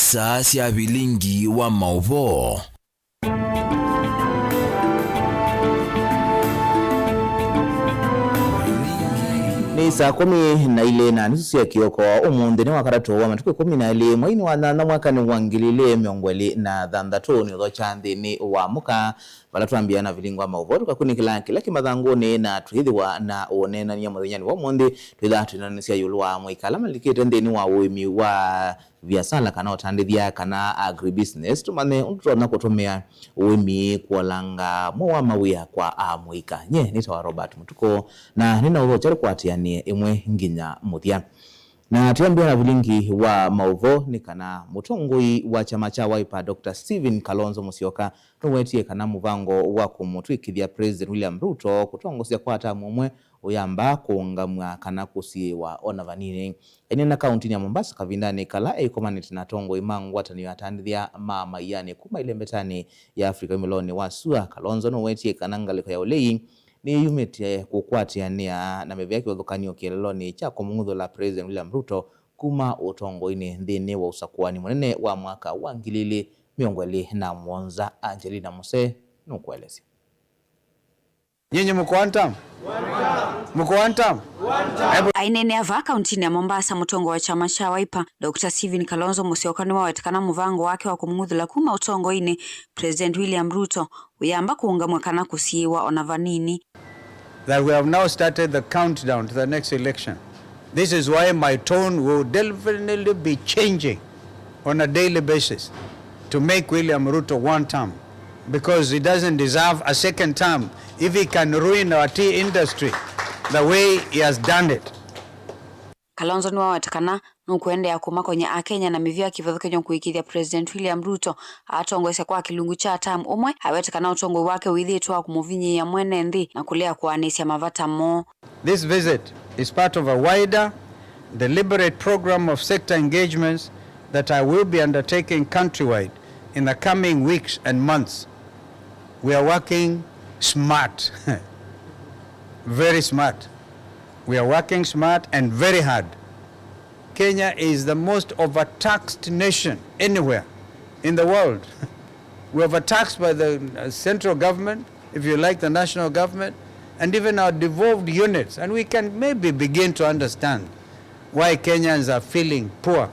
saa cia bilingi wa mauvo. Ni saa 12 na nusu ya kioko umundi ni wakarato wa matuko 12 mwaini wa na mwaka ni wangilile miongweli na dhandatu ni udhochandi ni wa muka balatuambia na vilingwa mauvotu kakuni kila kimadhanguni na tuhidhiwa na uonena ni ya mwadhinyani wa umundi tuhidhatu inanisia yuluwa mwikala malikite ndeni wa uimi wa biasala kana otandithia kana agribusiness tumane untuona kutumia uimi kuolanga mwa mawia kwa amwika nye nitawa Robert Mutuko na nina uvo chari kuatianie imwe nginya muthia na tuambia na vilingi wa mauvo ni kana mutongoi wa chama cha Wiper Dr. Stephen Kalonzo Musyoka nuwetie kana muvango wa kumutwikithia President William Ruto kutongosia kwa hata mumwe uyamba kuungamwa kana kusiwa ona vanini ene na kaunti ya Mombasa kavindani kala community na tongo imangu watani watandithia mama yani kuma ile mbetani ya Afrika miloni wasua Kalonzo nuwetie kana ngaliko ya ulei ni yumete kukwatiania na mevyake udhukanio kieleloni cha kumungudho la President William Ruto kuma utongo ini ndini wa usakuani mwenene wa mwaka wa ngilili miongweli na mwonza Angelina Mose nukuelezi. Nyinyi mko antam? Mko antam? Ainene ava kaunti ya Mombasa mutongo wa chama cha Wiper Dr. Stephen Kalonzo Musyoka ni wawetekana muvango wake wa kumungudhula kuma utongo ini President William Ruto uyamba kuungamwa kana kusiwa ona vanini. That we have now started the countdown to the next election. This is why my tone will definitely be changing on a daily basis to make William Ruto one term, because he doesn't deserve a second term if he can ruin our tea industry the way he has done it. Kalonzo ni wawetekana nukuende ya kuma kwenye Kenya na mivyo kivyo kenyo kuikithia President William Ruto atongwese kwa kilungu cha tamu umwe awetekana utongo wake withitwa kumuvinyi ya mwene ndi na kulea kuanisya mavata mo. This visit is part of a wider deliberate program of sector engagements that I will be undertaking countrywide in the coming weeks and months. We are working smart, very smart. We are working smart and very hard. Kenya is the most overtaxed nation anywhere in the world. We are overtaxed by the central government, if you like the national government, and even our devolved units. And we can maybe begin to understand why Kenyans are feeling poor.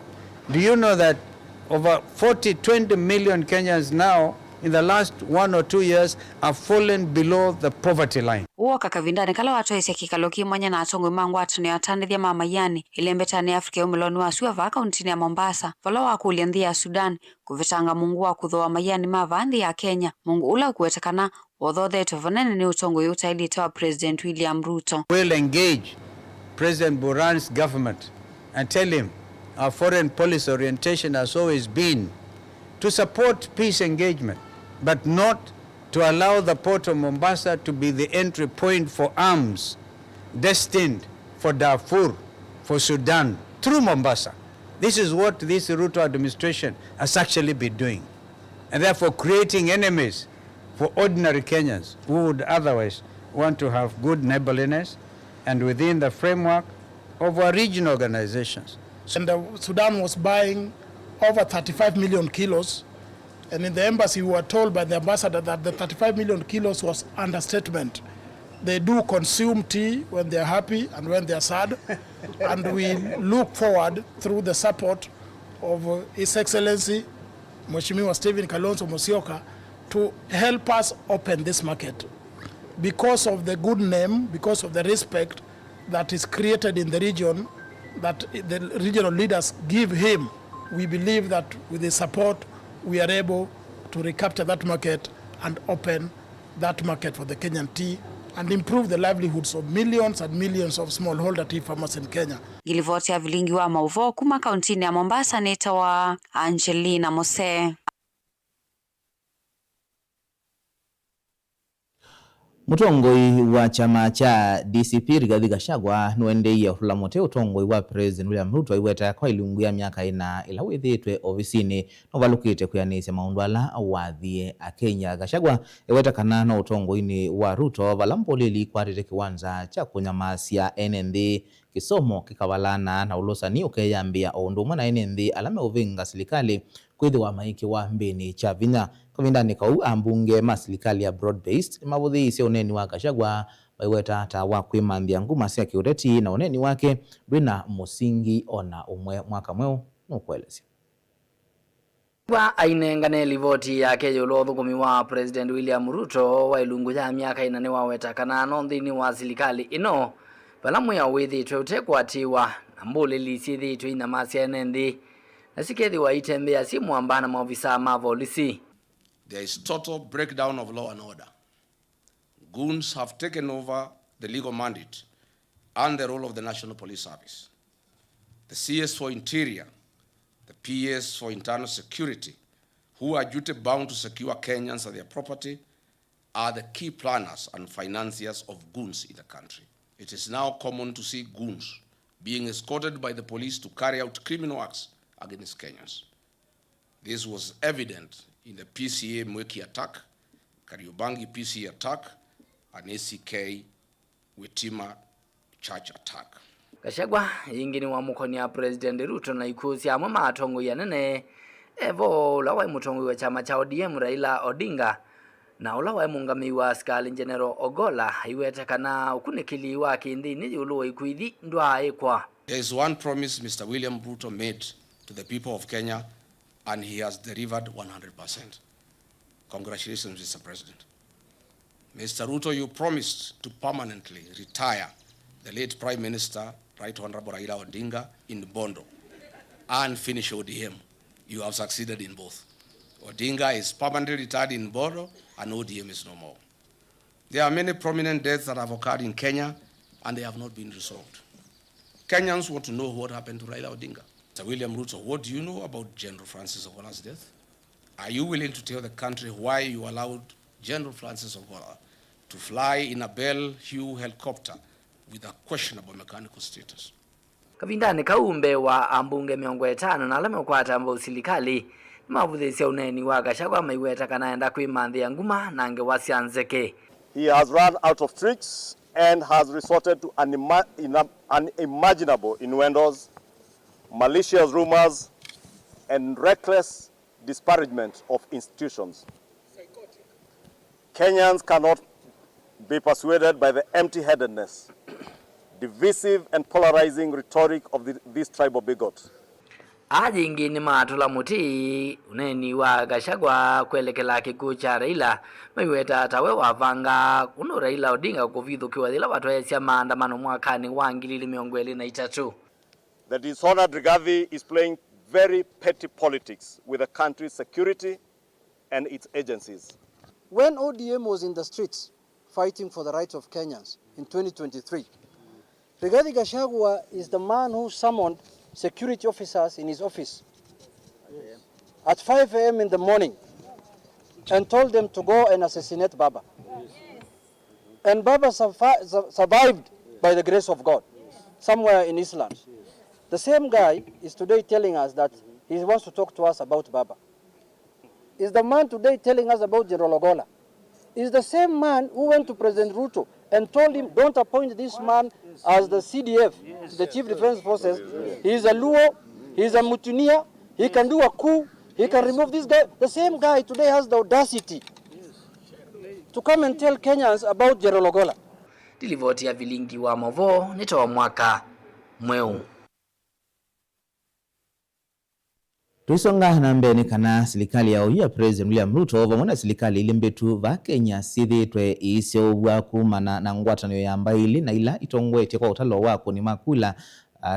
Do you know that over 20 million Kenyans now in the last 1 or 2 years have fallen below the poverty line? Uo kakavindani kala watu isi kikaloki mwanya na atongo imangu watu ni watandithia mama yani ile mbetani Afrika umiloni wa suwa vaka untini ya Mombasa falo wa kuliandhi ya Sudan kuvitanga mungu wa kudhoa mayani mavandi ya Kenya mungu ula kuwetekana wadhode tovonene ni utongo yuta ili itawa President William Ruto. We'll engage President Buhari's government and tell him our foreign policy orientation has always been to support peace engagement, but not to allow the port of Mombasa to be the entry point for arms destined for Darfur, for Sudan, through Mombasa. This is what this Ruto administration has actually been doing, and therefore creating enemies for ordinary Kenyans who would otherwise want to have good neighborliness and within the framework of our regional organizations. And Sudan was buying over 35 million kilos, and in the embassy we were told by the ambassador that the 35 million kilos was understatement. They do consume tea when they are happy and when they are sad, and we look forward through the support of His Excellency Mheshimiwa Stephen Kalonzo Musyoka to help us open this market. Because of the good name, because of the respect that is created in the region, that the regional leaders give him, we believe that with the support we are able to recapture that market and open that market for the Kenyan tea and improve the livelihoods of millions and millions of smallholder tea farmers in Kenya. Gilivoti ya vilingi wa mauvo kuma kauntini ya Mombasa nitawa Angelina Mose. Mutongoi wa chama cha DCP Rigathi Gachagua nuende ya ulamote utongoi wa President William Ruto iweta kwa ilungu ya miaka ina ila withitwe ofisini novalukite kuyanise maundwala wathie a Kenya. Gachagua iweta kana na utongoi ni wa Ruto valampolili kwa rite kiwanza cha kunyamasia NND kisomo kikabalana na ulosani ukeyambia ondumwa na inendi alame uvinga serikali kwithiwa wa maiki wa mbini cha vinya kavindani kau ambunge ma serikali ya broad based mabuthi ise uneni wa Gachagua baiweta ta wa kwimanthia nguma cia kiureti na uneni wake ndwina musingi ona umwe mwaka mweu nukwelesya wa ainengane livoti yake yulo thukumi wa President William Ruto wa ilungu ya miaka inane waweta kana nonthini wa serikali ino bala muya withitwe utekwatiwa na mbuli lisithitwe ina masiene nthi na sikethiwa itembea si mwambana maofisa ma polisi. There is total breakdown of law and order. Goons have taken over the legal mandate and the role of the National Police Service. The CS for Interior, the PS for Internal Security, who are duty-bound to secure Kenyans and their property, are the key planners and financiers of goons in the country. It is now common to see goons being escorted by the police to carry out criminal acts against Kenyans. This was evident in the PCA Mweki attack, Kariobangi PC attack, and ACK Witima Church attack. Gachagua ingini wa mukonia President Ruto na ikusi amwe matongo ya nene evo ulawa mutongo wa chama cha ODM Raila Odinga na ulawa mungami wa askari General Ogola iwetekana ukunikili wa kindini yulu ikuithi ndwa ekwa. There is one promise Mr. William Ruto made to the people of Kenya and he has delivered 100%. Congratulations, Mr. President. Mr. Ruto, you promised to permanently retire the late Prime Minister, Right Honorable Raila Odinga, in Bondo and finish ODM. You have succeeded in both. Odinga is permanently retired in Bondo and ODM is no more. There are many prominent deaths that have occurred in Kenya and they have not been resolved. Kenyans want to know what happened to Raila Odinga. Mr. William Ruto, what do you know about General Francis Ogola's death? Are you willing to tell the country why you allowed General Francis Ogola to fly in a Bell Hue helicopter with a questionable mechanical status? Kavindani kaumbe wa ambunge 500 na alame ukwata mbo serikali mavuthisia uneni wa Gachagua maiweta kanaenda kwimanthia nguma nange wasianzeke. He has run out of tricks and has resorted to unimaginable innuendos, malicious rumors, and reckless disparagement of institutions. Kenyans cannot be persuaded by the empty-headedness, divisive and polarizing rhetoric of this tribal bigot. Ajingi ni matula muti uneni wa Gachagua kwelekela kikuu cha Raila maiweta atawe wavanga kuno Raila Odinga kuvithukiwa thila watu yasia maandamano mwakani wa 2023. The dishonored Rigathi is playing very petty politics with the country's security and its agencies. When ODM was in the streets fighting for the rights of Kenyans in 2023, Rigathi Gachagua is the man who summoned security officers in his office at 5 a.m. in the morning and told them to go and assassinate Baba. And Baba survived by the grace of God somewhere in Islam. The same guy is today telling us that he wants to talk to us about Baba. Is the man today telling us about General Ogola. Is the same man who went to President Ruto and told him, don't appoint this man as the CDF, the Chief Defense Forces. He is a Luo, he is a Mutunia, he can do a coup, he can remove this guy. The same guy today has the audacity to come and tell Kenyans about General Ogola. Dilivoti ya vilingi wa Movo nitoa mwaka mweu. Tuisonga na mbeni kana serikali ya President William Ruto vamona serikali ilimbetu va Kenya sithitwe isio wa kumana na ngwatanio ya mbaili na ila itongwete kwa utalo wako ni makula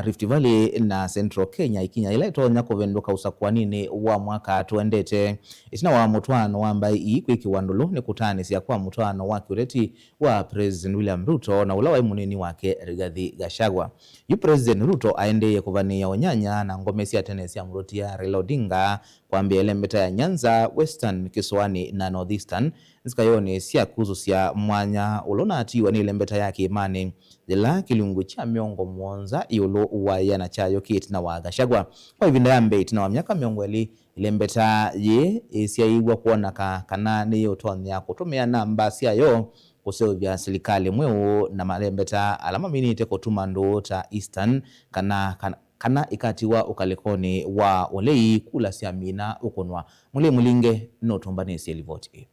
Rift Valley na Central Kenya ikinya ila itonya kuvenduka usakwanini wa mwaka tuendete itina wa mutwano wa mbai kwiki wandulo ni kutani siya kwa mutwano wa kiureti wa President William Ruto na ulawa munini wake Rigathi Gachagua. Yu President Ruto aendeye kuvania onyanya na ngomesi ya tenesi ya mruti ya Raila Odinga kwa mbia elembeta ya Nyanza, Western, Kiswani na Northeastern nzikayone siya kuzu siya mwanya ulona atiwa ni elembeta ya kiimani dila kilungu cha miongo mwonza iulu uwaya na chayo kiti na wa Gachagua. Kwa hivinda ya mbe itina wa miaka miongo eli ilembeta ye siya iwa kuona kana ni yotonya kutumia namba siya yo kusevya serikali mweu na malembeta alama minite kutuma ndo ta Eastern kana ikatiwa ukalekoni wa walei kula siamina ukonwa mule mulinge notombanisi elivoti.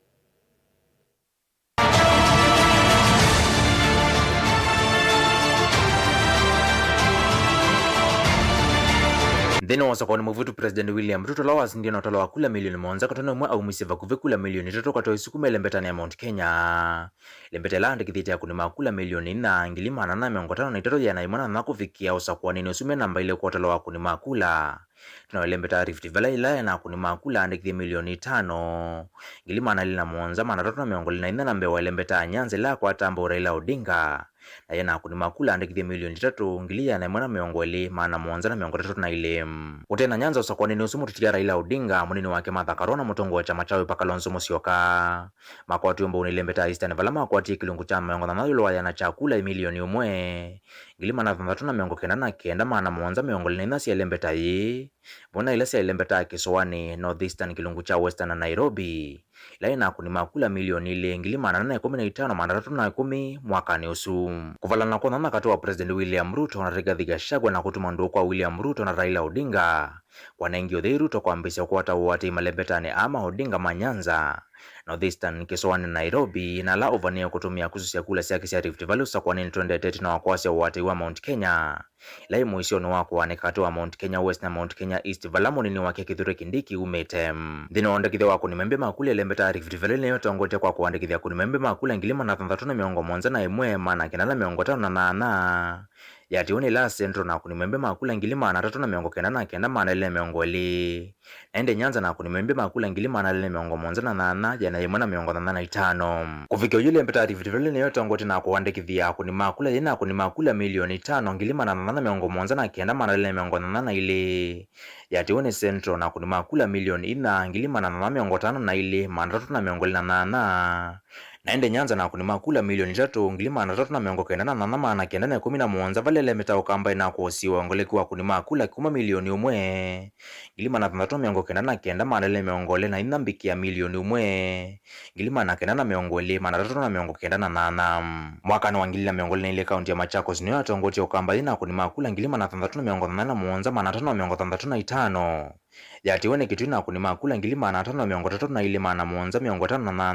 Ndeno wasakoni mvutu President William Ruto lawas ndiyo notolo wa kula milioni monza katano mwa au mwisiva kuve kula milioni tato kato isukume lembetani ya Mount Kenya. Lembete la ndikithite ya kunima kula milioni na ngilima na miongotano na itato ya naimana na kufikia usakuani ni usume namba ile kwa tolo wa kunima kula. Tunawelembeta Rift Valley ila na kunima kula ndikithi milioni 5. Ngilima na lina monza manatoto na miongoli na ina nambe wa lembeta Nyanza la kwa tambo Raila Odinga. Na yana kunima kula andikithi milioni 3 ngilia na imana miongoli maana monza na miongo 3 na ile utena Nyanza usakuani ni usumu tutikia Raila Odinga munini wake Martha Karua mutongo wa chama chawe pa Kalonzo Musyoka makwati umbo unilembeta Eastern Valama makwati kilungu cha miongo na yulo yana chakula milioni 1 ngilima na 3 na miongo 9 maana monza miongoli na inasi ya lembeta yi mbona ilasi ya lembeta Kisowani Northeastern kilungu cha Western na Nairobi ila kunima kula milioni ile ngilima na 15 maana 310 mwaka ni usu kuvalana kwa nana katoa President William Ruto na Rigathi Gachagua na kutuma ndo kwa William Ruto na Raila Odinga kwa nengi odhe Ruto kwa ambisha kwa wati malembetane ama Odinga manyanza Northeastern Kisowani Nairobi na la ovania kutumia kususia kula siaki sia Rift Valley kwa nini twende tete na wakwasi wati wa Mount Kenya lai muishono wako anekatoa Mount Kenya West na Mount Kenya East Valamoni ni wake Kithure Kindiki umetem dhino ondekithe wako ni membe makule lembeta Rift Valley na yote ongote kwa kuandikithia kuni membe makule ngilima na 3 miongo monza na imwe maana kinala miongo 5 na yatione la centro na kunimembe makula ngilima na 3 na miongo 9 maana ile miongo ile naende Nyanza na kunimembe makula ngilima na ile miongo monza na yana imana miongo 5 kufikia yule mpeta Rift Valley na yote ongote na kuandikithia kuni makula yana kuni makula milioni 5 ngilima na 9 miongo monza na kienda maana ile miongo 8 ile yatione centro na kuni makula milioni 4 ngilima na 9 miongo 5 na ile maana 3 na miongo 8 naende Nyanza na kunima kula milioni 3 ngilima na 3 na miongo 9 na maana kienda na 11 valele meta ukamba ina kuosiwa ngoleki wa kunima kula kuma milioni 1 ngilima na 3 miongo 9 maana ile miongo le na inambikia milioni 1 ngilima na 9 miongo le maana 3 na miongo 9 na 8 mwaka na wangilila miongo le ile kaunti ya Machakos ni watu ngoti ukamba ina kunima kula ngilima na 3 miongo 8 maana 5 miongo 35 yatione kitu na kunima kula ngilima na 5 miongo 3 na ile maana monza miongo 5 na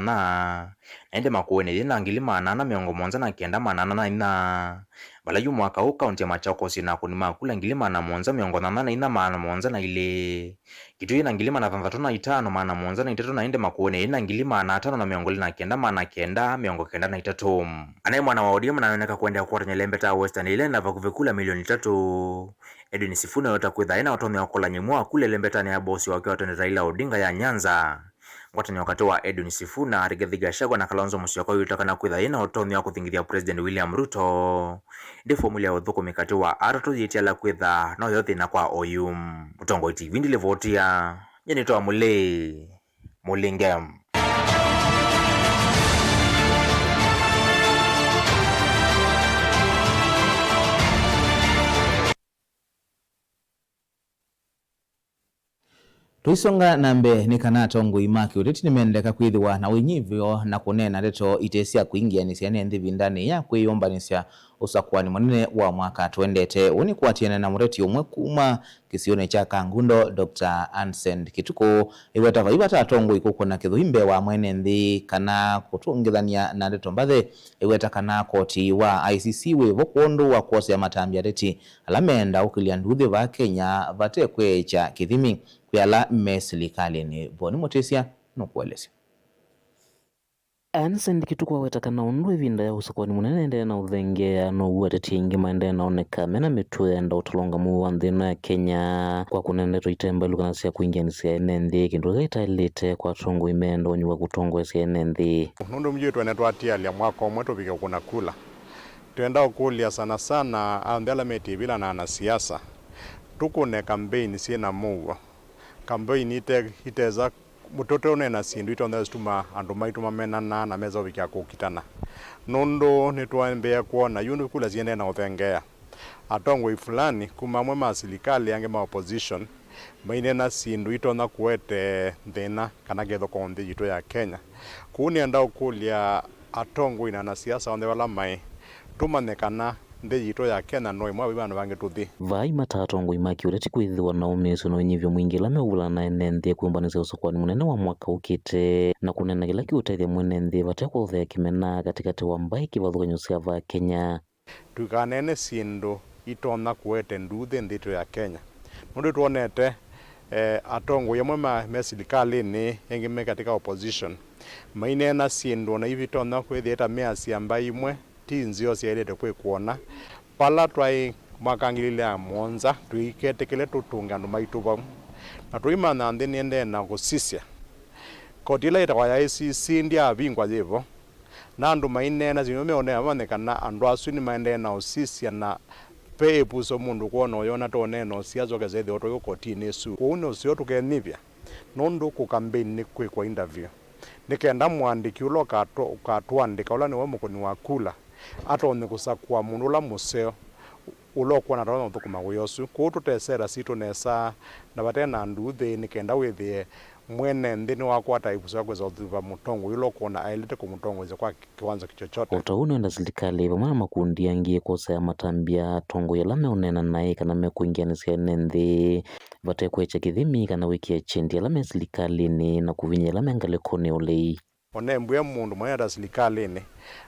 naende makuene yena ngilima na miongo monza na kienda maana na ina balayu mwaka huu kaunti ya Machakos na kunima kula ngilima na monza miongo 8 na ina maana monza na ile kitu yena ngilima na 35 maana monza na 3 na ende makuene yena ngilima na 5 na miongo na kienda maana kienda miongo 9 na 3 anaye mwana wa ODM anaoneka kwenda kwa Nyelembeta Western ile na vakuvekula milioni 3 Edwin Sifuna yota kwitha ina watomi wakola nyimwa kule lembetani ya bosi wake watoni Raila Odinga ya Nyanza watani wakati wa Edwin Sifuna Rigathi Gachagua na Kalonzo Musyoka yutaka na kwitha ina watomi wa kuthingithia President William Ruto ndi formula ya uthuko mikati wa arato yitiala kwitha no yothi na kwa oyum Mutongo TV ndile votia yenitoa mulingem Tuisonga nambe ni kanato nguimaki uteti nimeendeka kwithiwa na winyivyo na kunena leto itesia kuingia nisiane ndivi ndani ya kuiomba nisia usakuani mwanene wa mwaka tuendete uni kuatiana na mureti umwe kuma kisione cha Kangundo Dr. Ansend Kituko iwata atongo ikuko na kithuimbe wa mwene nthi kana kutungithania na leto mbathe iweta kana koti wa ICC wevo kuondu wa kuosea matambia reti alamenda ukilia nduthi va Kenya vate kwecha kithimi kuyala serikali ni boni motesia no kueleza Ansend Kituko wetakana undu ivinda ya usakoni munene ende na uthengea no uwateti ingi maende naoneka mena mitu enda utolonga muwa nthino ya Kenya kwa kunendeto itembalu kana sia kuingia nisi ya enendi kindu gaita ilite kwa tongo imenda onyuwa kutongo esi ya enendi nundu mjiu tuenetu atialia mwaka umwetu vika kuna kula tuenda ukulia sana sana andela metibila na anasiasa tukune kampeni siena muwa kampeni iteza mutoto nena sindu itonda stuma andu maituma menana na meza vikia kukitana nondo nitwambea kuona yundu kula ziende na uthengea atongo ifulani kuma mwe serikali yange ma opposition maine na sindu itonda kuete thina kana getho konthi jito ya Kenya kuni enda ukulia atongo ina siasa onde wala mai tumanekana nthi yito ya Kenya no imwe bana bange tuthi vai matatongo imaki ureti kwithiwa na umiso no nyivyo mwingi la meula na enende kuimbanisa usokwani munene wa mwaka ukite na kunena kila kiutethia mwenende vatekwa uthea kimena katikati wa mbai kivathukanyo cia va Kenya tukanene sindu itona kuete nduthi ndito ya Kenya mundu tuonete atongo yamwe me serikali ni engime katika opposition mainena sindu na hivi tona kwitheta measi ambai imwe tinzio ciairete kwikuona pala twai makangilile ya monza tuiketekele tutungano maituba na tuimana nthi niende na gusisya kotila ita ya ICC ndia bingwa jivo na andu mainena zino meone amanekana andu asu ni maende na usisya na pepuso mundu kuona oyona toneno siazoke zethi oto kotini su kuune usio tukenivya nondu ku campaign ni kwa interview nikenda mwandiki ulo katwandika ula ni wa mukoni wa kula atone kusakwa mundu la museo ulokwa na rono thukuma guyosu ku tutesera situ nesa na batena nduthi nikenda withie mwene ndini wakwa taibusa kweza uthiva mutongo ulokwa na ailete ku mutongo ze kwa kiwanza kichochote utauno na serikali vamana makundi yangie kosa ya matambia tongo ya lame unena nae kana mekuingianisia nende vatekwecha kithimi kana wiki ya chendi ya lame serikali ni na kuvinya lame ngalekone ulei one mbwe mundu mwana serikali ni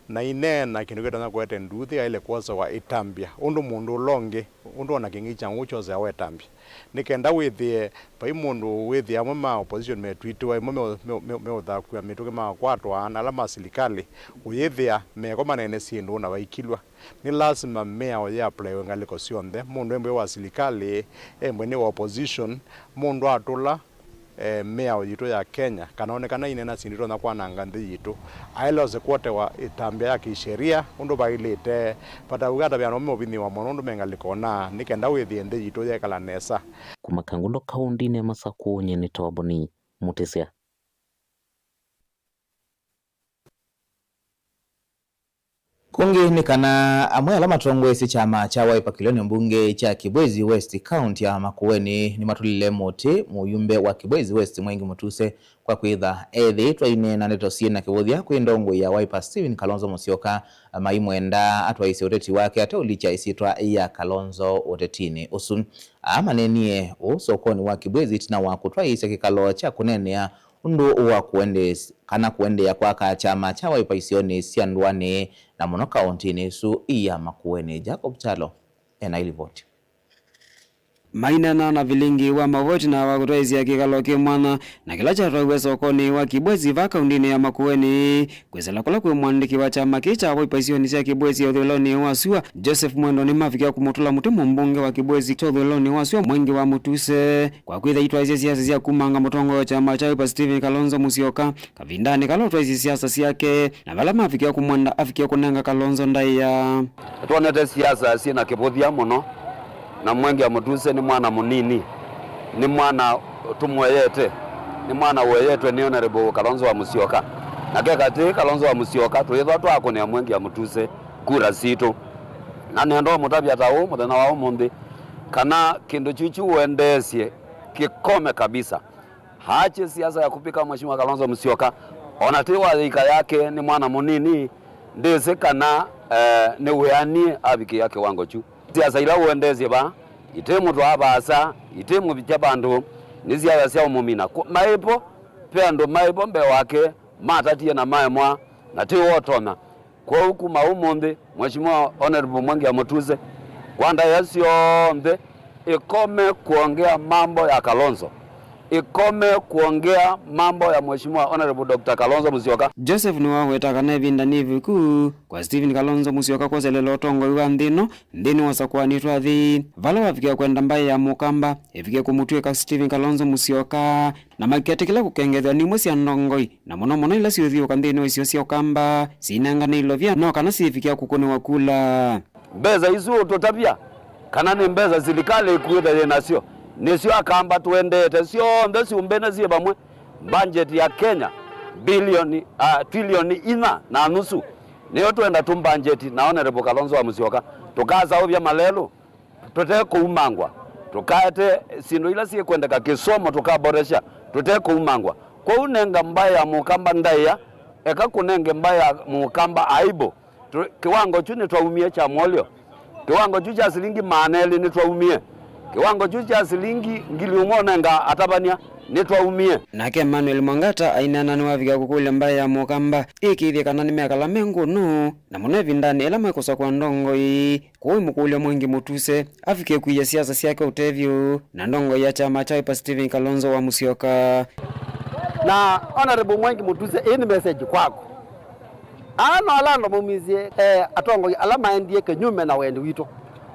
na inena kindu kitana kwete nduthi ile kosa wa itambia undu mundu longe undu ona kingicha ucho za wetambia nikenda withie pai mundu withie amwe ma opposition metwitwa imwe me uthakua mituke ma kwatwa na alama serikali uyithia meko manene sindu na waikilwa ni lazima mea oya apply ngaliko cionthe mundu mbwe wa serikali embwe ni opposition mundu atula mea yito ya Kenya kanaonekana inena sindito na kwa nangandi yito ailo ze kwote wa itambia ya kisheria undu bailete pata ugata bya no mobini wa mono mengaliko na nikenda withie ndi yito ya kala nesa kumakangundo kaundi ne masako nyene toboni mutesia kungi ni kana amwe alama tongwesi chama cha Wiper kiloni mbunge cha Kibwezi West County ya Makueni ni matulile mote muyumbe wa Kibwezi West Mwengi Mutuse kwa kwitha ethi twaine na neto siena kibuthia kwindongo ya Wiper Stephen Kalonzo Musyoka maimwenda atwaise uteti wake ataulicha isitwa ya Kalonzo utetini usu amanenie usokoni wa Kibwezi tina wako twaise kikalo cha kunenea undu wa kuendea kwa chama cha Wiper isioni siandwane na muno kaunti nesu iya Makueni. Jacob Chalo ena ilivoti mainana na vilingi wa mavoti na wakutoezi ya kikalo kimwana na kila chatwa sokoni wa Kibwezi va kaundini ya Makueni kwezela kula kwe mwandiki wa chama kicha Wiper isioni sia Kibwezi Odhiloni Wasua Joseph Mwendo ni mafikia kumutula mutimu mbunge wa Kibwezi Odhiloni Wasua Mwengi wa Mutuse kwa kwitha itwa hizi siasa zia kumanga mutongo wa chama cha Wiper Stephen Kalonzo Musyoka kavindani kalotwa hizi siasa siake na vala mafikia kumwanda afikia kunanga Kalonzo ndaiya tuonete siasa sina kibuthia muno na Mwengi wa Mutuse ni mwana munini ni mwana tumweyete ni mwana weyetwe ni Honorable Kalonzo wa Musyoka na kekati Kalonzo wa Musyoka twithwa twakunia Mwengi wa Mutuse kura situ na nendo mutabia tawo muthena wa umuthi kana kindu chuchu uendesie kikome kabisa hache siasa ya kupika mheshimiwa Kalonzo Musyoka ona tiwa thika yake ni mwana munini ndise kana ni weani abiki yake wango chu siasa ila uendezie ba itemu twabasa itemu bichabandu ni siasa sia umumina maipo pendo maipo mbe wake matatie na maemwa na ti wotona kwa huku maumundi mheshimiwa Honorable Mwengi wa Mutuse kwanda yasio mbe ikome kuongea mambo ya Kalonzo ikome kuongea mambo ya mheshimiwa Honorable Dr. Kalonzo Musyoka. Joseph Nuwaweta kana vinda niviku kwa Stephen Kalonzo Musyoka kwa zelelo tongo iwa ndini wasakwani twathi vala wafikia kwenda mbaye ya mukamba ifikia kumutue ka Stephen Kalonzo Musyoka na makiatikila kukengethwa ni mwesi ya nongoi na mono ila siuthio kandini wa isio sio kamba sinanga ni ilovia no kana sifikia kukone wakula mbeza isu tutapia kana ni mbeza serikali ikuita yenasio nisio akamba tuendete sio ndesi umbene zie bamwe budget ya Kenya bilioni trilioni 4.5 niyo tuenda budget na Honorable Kalonzo wa Musyoka tukaza ovya malelo tuteke kuumangwa tukaete sindu ila sie kwendeka kisomo tukaboresha tuteke kuumangwa kwa unenga mbaya mukamba ndaya eka kunenge mbaya mukamba aibo kiwango chu ni twaumie cha molio kiwango chu cha silingi maneli ni twaumie kiwango chu cha silingi ngili umonenga atabania ni twaumie. Nake Emmanuel Mwangata ainana ni wavika kukule mbaya ya mukamba ikithia kana ni mekala mengu no na mune vindani ela mwekosa kwa ndongo ii kuwi mukule mwengi mutuse afike kuiya siasa siake utevyo na ndongo ya chama cha Wiper Stephen Kalonzo wa Musyoka. Na honorable mwengi mutuse ini message kwako alando mumizie atongo alama endie kenyume na wendi wito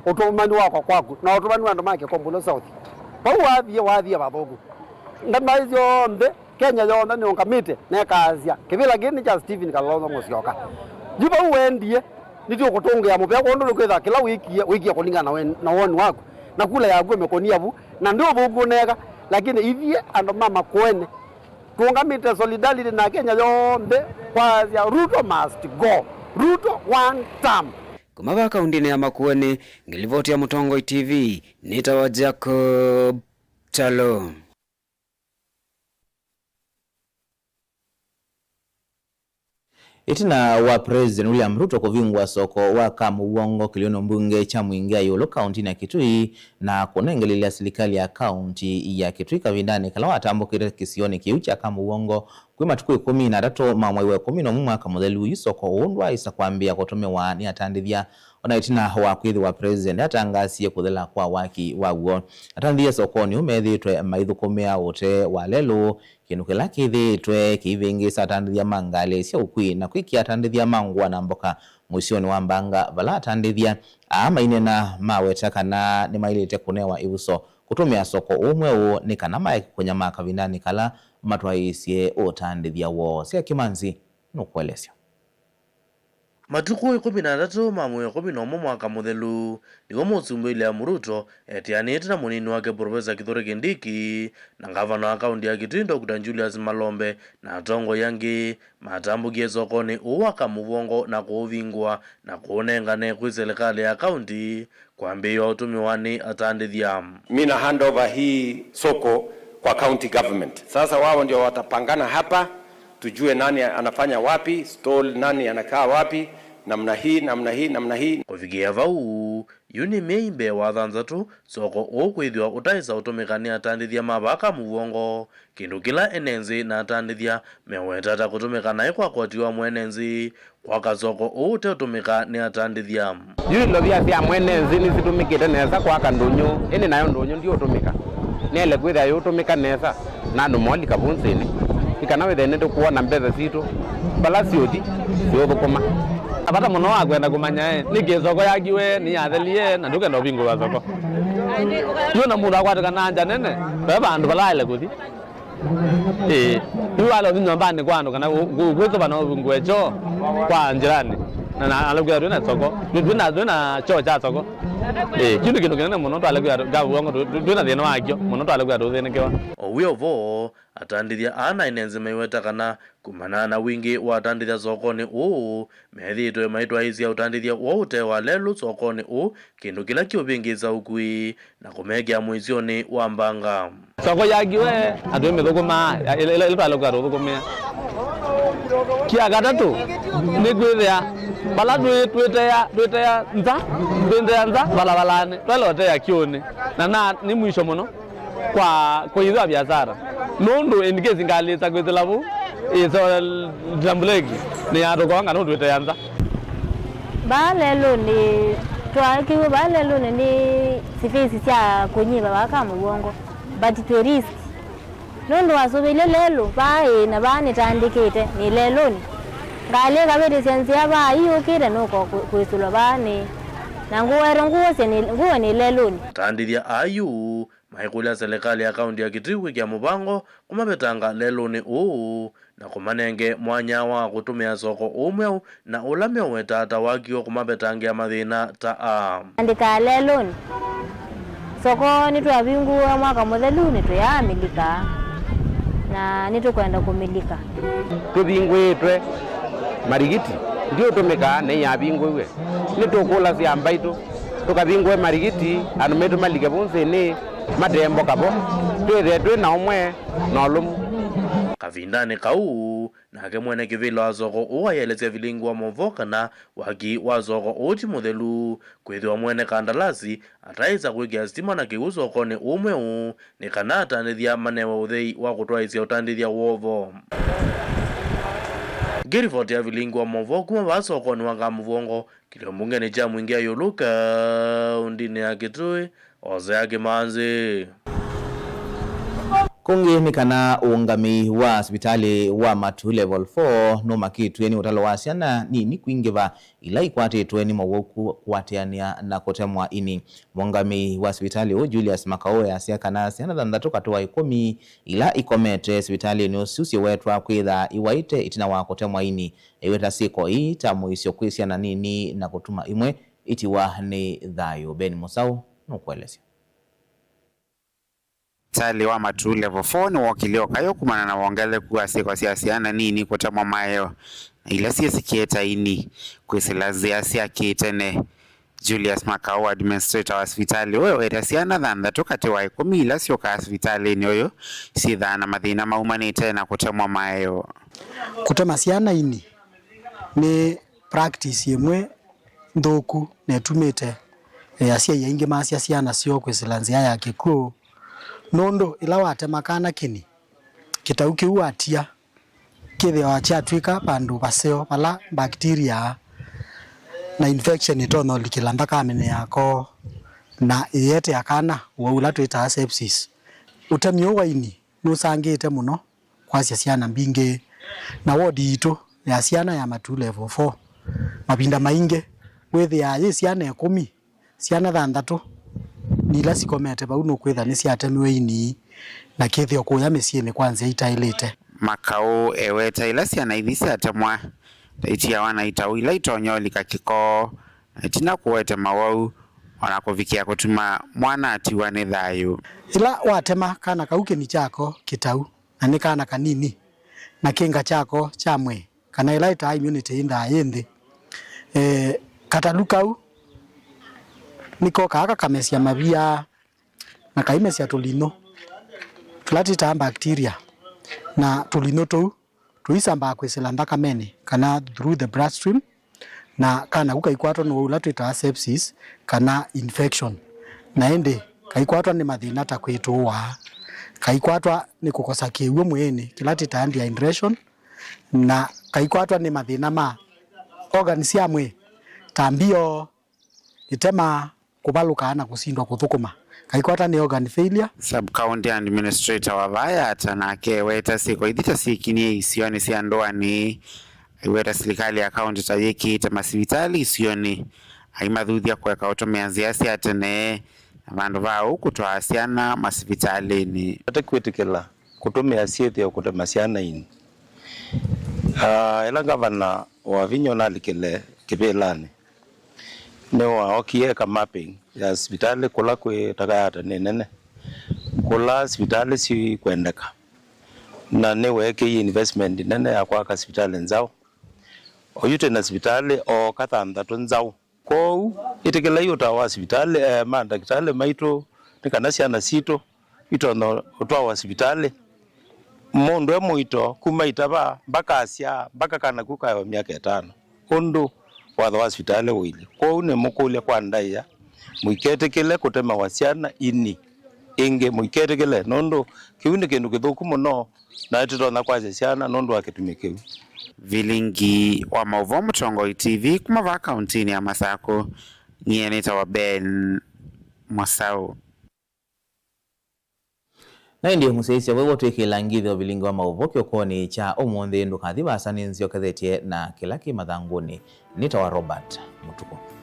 utumani wako kwako na utumani wando make kombulo south wathie bathogu ndama hizo mbe Kenya yonda ni onkamite na kazia kivila gini cha Stephen Kalonzo Musyoka juba wendie nitio kutunga ya mupya kondo kwetha kila wiki kulingana na woni wako na kula yagu mekonia bu na ndio bugunega lakini ivie ando mama kwene tuungamite solidarity na Kenya yombe kwa Ruto must go. Ruto one term. Kumaba kaundini ya Makueni ngilivoti ya Mutongo TV nitawa Jacob Chalo. Itina wa President William Ruto kuvingwa soko wa Kamuwongo kiliono mbunge cha Mwingia Yolo kaunti na Kitui na kunengelea serikali ya kaunti ya Kitui kavindani kala watambukire kisioni kiucha Kamuwongo kwima tuku 13 mamwe 11 mwaka modelu isoko undwa isa kwambia kutomewa ni atandithia ona itina wa kwithi wa president atangasie kuthela kwa waki waguo atandithia sokoni umethitwe maithukumia ote walelo kinu kila kithitwe kivingisa atandithia mangale cia ukwi na kwikia atandithia mangwa na mboka mwisioni wa mbanga vala atandithia amaine na maweta kana ni mailete kunewa ibuso kutumia soko umwe o ni kana mai kunyama kavindani kala matwaisie otandithia wo cia Kimanzi nukwelesya Matuku 13 mamwe 11 mwaka muthelu nigo mutsumbi ya Ruto etianite na munini wake Profesa Kithure Kindiki na gavana wa kaunti ya Kitui Dr. Julius Malombe na atongo yangi matambukie sokoni uwa Kamuwongo na kuvingwa na kuonengane kwa serikali ya kaunti kwambia utumiwani atandithia. Mina hand over hii soko kwa county government. Sasa wao ndio watapangana hapa tujue nani anafanya wapi, stall nani anakaa wapi, namna hii. Kufikia vau, yuni meimbe wa thanzatu, soko ukwithwa utaisa utumikania atandithia mabaka Muwongo, kindu kila enenzi na atandithia mewetata kutumikana kwa kwatiwa mwenenzi, kwa kasoko ute utumika ni atandithia. Yuni lovia vya mwenenzi ni situmikite neza kwa kandunyo, ini nayo ndunyo ndio utumika. Nele kwithia yu utumika neza, na numoli kabunzini. Ikana wethene tukuona mbeza situ bala sioti siobukuma abata muno agwenda kumanya niki soko yagiwe ni yathelie na ndukenda ubingo wa soko yona mundu akwataka nanja nene baba andu balaile kuthi wala nyumbani kwando kana kwezo bana ubingo echo kwa njirani na alikuwa tuna soko tuna cho cha soko kindu kinene muno twalekuya gabuongo tuna thina wakyo muno twalekuya tuthine kiwa owiyovo atandithia ana inenzi maiweta kana kumanana wingi wa atandithia sokoni methitwe maitwa hizi ya utandithia wote wa lelu sokoni kindu kila kiubingiza ukui na kumegia mwisioni wa mbanga soko yagiwe atwe mithukuma ile twalekuya tuthukumia kia gatatu ni gwithia bala twiteya nza balabalane twaloteya kione na ni mwisho muno kwa kuithwa biashara nundu indicate ngalita kwithilavu iso jambuleki ni atokonga nundu twiteya nza balelo ni twakiwe balelo ni sifisi cia kunyiba baka Muwongo but to risk nundu wasubile lelo bai na bani tandikite ni lelo ni ngale kabiri sensia ba yukire nuko kwisula bani na nguo ni lelo ni tandithia ayu maikula serikali ya kaunti ya Kitui kia mubango kumabetanga lelo ni na kumanenge mwanya wa kutumia soko umwe na ulame wetata wakio kumabetangia mathina ta andika lelo ni soko ni twabingua mwaka muthelu ni tuyamilika na nitukwenda kumilika tubingwitwe marigiti ndio tumika na yabingwe nitukula cia mbaitu tukabingwe marigiti anu metu malike bunse ni madembo kabo twethe twe na umwe na lumu kavindani kau nake mwene kivilo azoko uwayelezea vilingi wa movo kana waki wazoko uti muthelu kwithiwa mwene kandalasi ataiza kwigia stima na kiuzo kone umwe ni kanata nithia manewa uthei wa kutwaisia utandithia wovo. Girifoti ya vilingi wa movo kuma vasoko ni wanga muvongo kilio mbunge ni cha mwingia yuluka undini ya Kitui oze ya Kimanzi. Kungi ni kana uungami wa hospitali wa Matu level 4 no makitweni utalo wa siana ni kuingiva ila ikwate tweni mawoku kwatiania na kotemwa ini. Muungami wa hospitali o Julius Makao ya siya kana siana dhandatu katuwa 10 ila ikomete hospitali ni ususi wetwa kwitha iwaite itina wa kotemwa ini. Iweta siko hii tamu isio kwisia na nini na kutuma imwe itiwa ni dhayo. Ben Musau nukuelezea. Hospitali wa Matu level 4 ni wakilio kayo kumana na wongele kuwa siko siasiana nini kutamwa mayo ila sikieta ini kwisilazia siakitene. Julius Makao administrator wa hospitali wewe etasiana dhandatu katiwa 10 ila sioka hospitali ni oyo si dhana mathina maumanite na kutamwa mayo. Kutema siana ini ni practice yemwe ndoku netumite asia yaingi masia siana sio kwisilanzia yake ko nondo ila watema kana kini kitauki uatia kithe wacha twika pandu baseo pala bacteria na infection itono likilamba kamene yako na yete yakana waula twita sepsis utemyo waini nusangite muno kwasia siana mbinge na wodi ito ya siana ya Matu level 4 mabinda mainge wethi ya siana 10 siana dhandatu nila sikomete ba uno kwetha ni siatemiwe ini na kithio kuya misieni kwanza itailite. Makao eweta ila siana ithisi atemwa itia wana itau ila itonyo kiko itina kuwete mawau wanakuvikia kutuma mwana atiwa ni thayu. Ila watema kana kauke ni chako kitau na ni kana kanini na kinga chako chamwe kana ila ita immunity inda yende katalukau niko kaka kamesia mabia na kaimesia tulino tulatita bacteria na tulino tu tuisamba kweselamba kamene kana through the bloodstream na kana kukaikwato no ulatita sepsis kana infection na ende kaikwatwa ni mathina ta kwitwa kaikwatwa ni kukosa kiuo mwene kilatita dehydration na kaikwatwa ni mathina ma organs yamwe tambio itema kubaluka na kusindwa kuthukuma kaikwata ni organ failure. Sub county administrator wa Vayata na ke weta siko idita sikini isioni si andoa ni weta serikali ya county tayeki ta masibitali isioni aimadhudia kweka otomeanzia si atene vandu vao kutwa asiana masibitali ni atakwetikela kutomea siete ya kutamasiana ini ila gavana wa Vinyo nalikele kibelani newa okieka mapping ya hospitali kula kwe takayata nene kula hospitali si kwendeka na neweke investment nene ya kwa hospitali nzao oyute na hospitali o kathandatu nzao ko itekela yota wa hospitali mandakitali maito nikanasiana sito itono otwa wa hospitali mondo emoito kumaitaba mpaka asia mpaka kana kukayo miaka 5 ondo watho wa hospitali wili kwa une mukule kwa ndaya muiketekele kutema wasiana ini inge muiketekele nondo kiwinde kindu kithuku muno na ititona kwa siana nondo akitumike. Vilingi wa Mauvoo Mutongoi TV kuma va kauntini ya Masako nyeneta wa Ben Musau. Na ndiyo museisya wewo twikilangithio vilingi wa Mauvoo kiokoni cha omonthi ndukathi basani nzio kethetie na kilaki mathanguni nita wa Robert Mutuko.